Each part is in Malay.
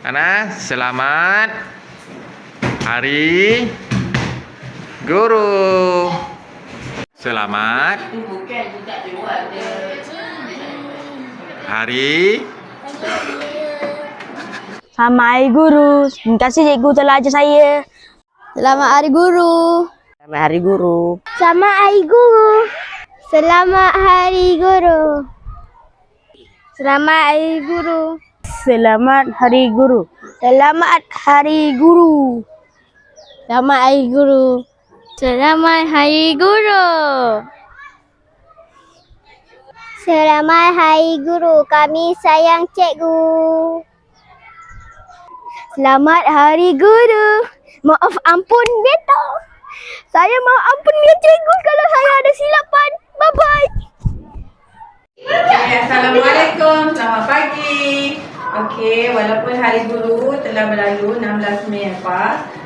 Anas, selamat Hari Guru. Selamat Hari Selamat Hari Guru. Terima kasih cikgu telah ajar saya. Selamat Hari Guru. Selamat Hari Guru. Selamat Hari Guru. Selamat Hari Guru. Selamat Hari Guru. Selamat Hari Guru. Selamat Hari Guru. Selamat Hari Guru. Selamat Hari Guru. Selamat Hari Guru. Kami sayang cikgu. Selamat Hari Guru. Maaf ampun beta. Saya mau ampun dengan cikgu kalau saya ada silapan. Bye-bye. Okay, Assalamualaikum, selamat pagi. Okey, walaupun Hari Guru telah berlalu 16 Mei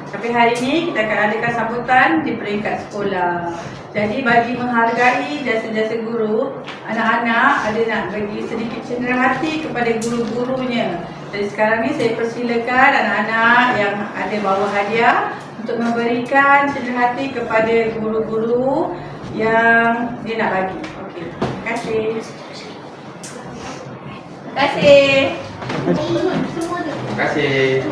tapi hari ini kita akan adakan sambutan di peringkat sekolah. Jadi bagi menghargai jasa-jasa guru, anak-anak ada nak bagi sedikit cenderahati kepada guru-gurunya. Jadi sekarang ni saya persilakan anak-anak yang ada bawa hadiah untuk memberikan cenderahati kepada guru-guru yang dia nak bagi. Okey, terima kasih. Terima kasih. Terima kasih.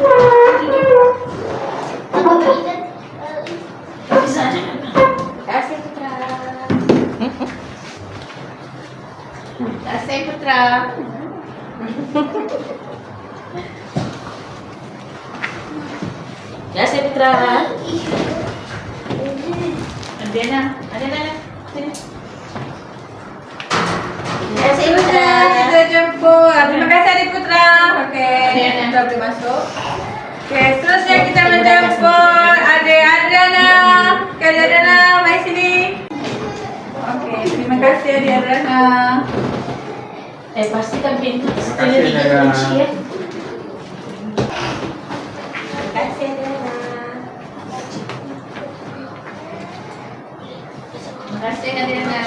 Terima kasih Putra. Terima kasih Putra. Adriana, Adriana, sini. Terima kasih Putra. Kita jemput. Terima kasih Adik Putra. Okey, Putra boleh masuk. Okey, seterusnya kita menjemput Adik Adriana. Okey, Adik Adriana, mari sini. Okey, terima kasih Adik Adriana. Pastikan pintu Terima kasih, Adriana. kunci ya. Terima kasih Adriana. Terima kasih Adriana.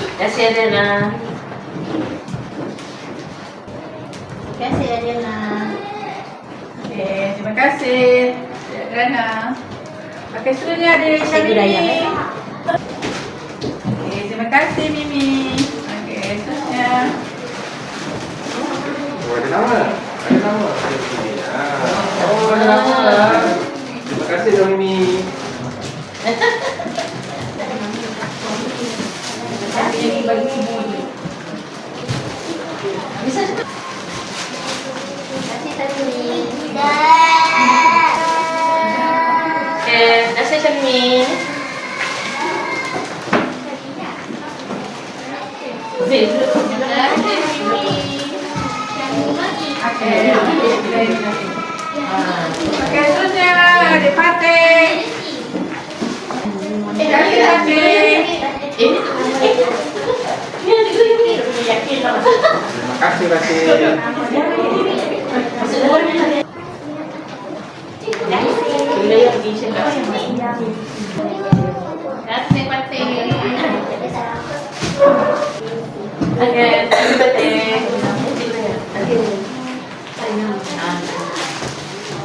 Terima kasih Adriana. Terima kasih Adriana. Okey, terima kasih Adriana. Okey, seterusnya ada Mimi. Okey, terima kasih Mimi. Okey, seterusnya. Oh, ada nama? Ada nama? Oh, ada nama lah. Terima kasih dong Mimi. Yang bagi semua ni. Bisa Terima kasih. terima kasih Syarmin. Okey, okey, seterusnya ada Fatih. Terima kasih Fatih. Terima kasih Fatih. Terima kasih Fatih. Okey,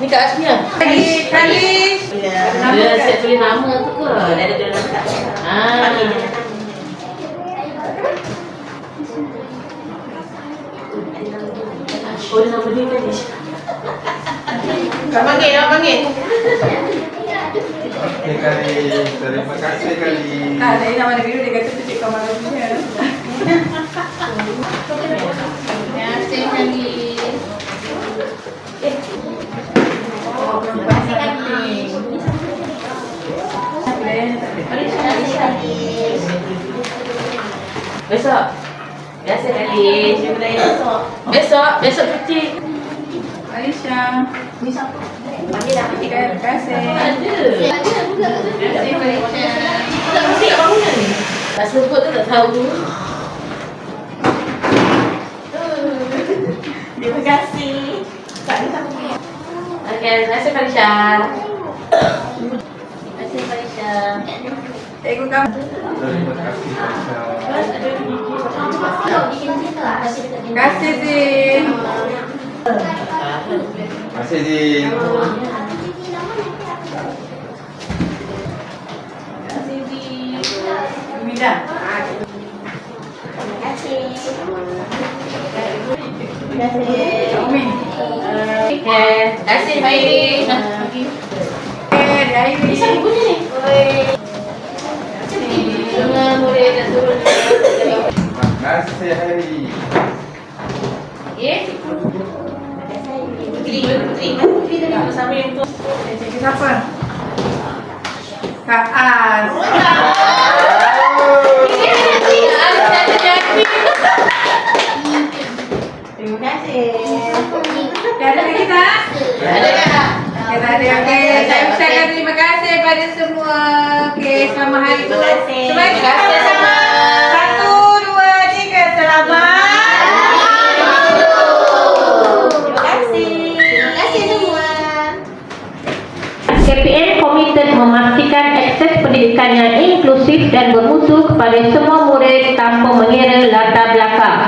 ni Kak Asmia. Kali. Dia siap tulis nama tu ke? Dia ada tulis nama. Oh, dia nama dia kan. Kau panggil, kau panggil. Okey Kali, terima kasih Kali. Dari nama dia biru dia kata tu cik kau malam punya. Terima kasih Kali. Oh, terima kasih Kali. Besok. Biasa kali. Besok cuti. Aisyah. Panggil dah. Terima kasih. Ada. Terima kasih Aisyah. Tak mesti kat bangunan ni. Tak sebut tu tak tahu. Terima kasih. Okey, terima kasih Falisha. Terima kasih Falisha. Cikgu kamu. Terima kasih Aisyah. Kasih Zin. Masih Zin. Mina. Umi. Kasih Hairi. Dari Bisa bunyi nih. Jangan boleh tak turun. Masih Hari. Ya. Putri dah bersama yang tu. Cikgu siapa? Kak As. Terima kasih. Ada lagi tak? Ada tak? Kita ada. Okey, saya ucapkan terima kasih pada semua. Okey, selamat hari tu. Terima kasih sama. 1, 2, 3. Selamat. KPN komited memastikan akses pendidikan yang inklusif dan bermutu kepada semua murid tanpa mengira latar belakang.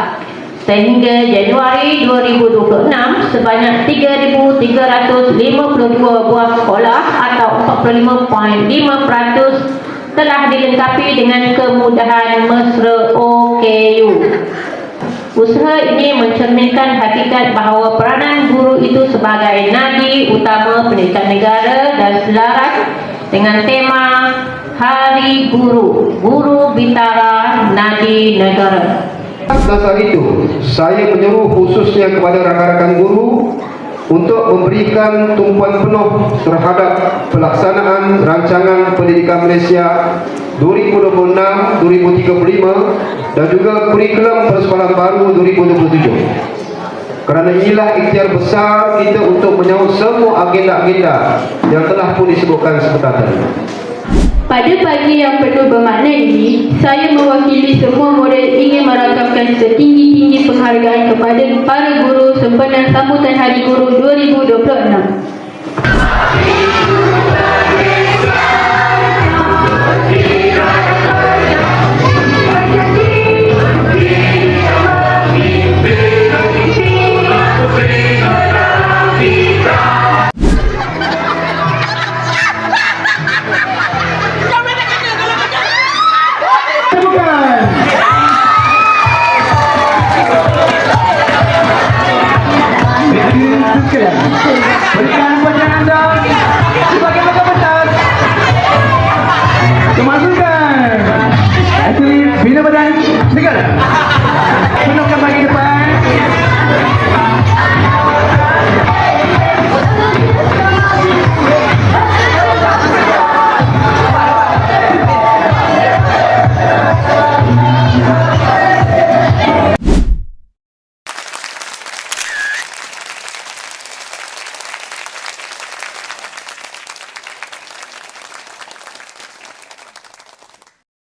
Sehingga Januari 2026, sebanyak 3,352 buah sekolah atau 45.5% telah dilengkapi dengan kemudahan mesra OKU. Usaha ini mencerminkan hakikat bahawa peranan guru itu sebagai nadi utama pendidikan negara dan selaras dengan tema Hari Guru, Guru Bintara Nadi Negara. Dasar itu, saya menyeru khususnya kepada rakan-rakan guru untuk memberikan tumpuan penuh terhadap pelaksanaan rancangan pendidikan Malaysia 2026-2035 dan juga kurikulum persekolahan baru 2027. Kerana inilah ikhtiar besar kita untuk menyahut semua agenda-agenda yang telah pun disebutkan sebentar tadi. Pada pagi yang penuh bermakna ini, saya mewakili semua murid ingin merakamkan setinggi-tinggi penghargaan kepada para guru sempena sambutan Hari Guru 2026. Berikan wajah anda sebagai betul-betul kemasukan. Bina Badan Negara.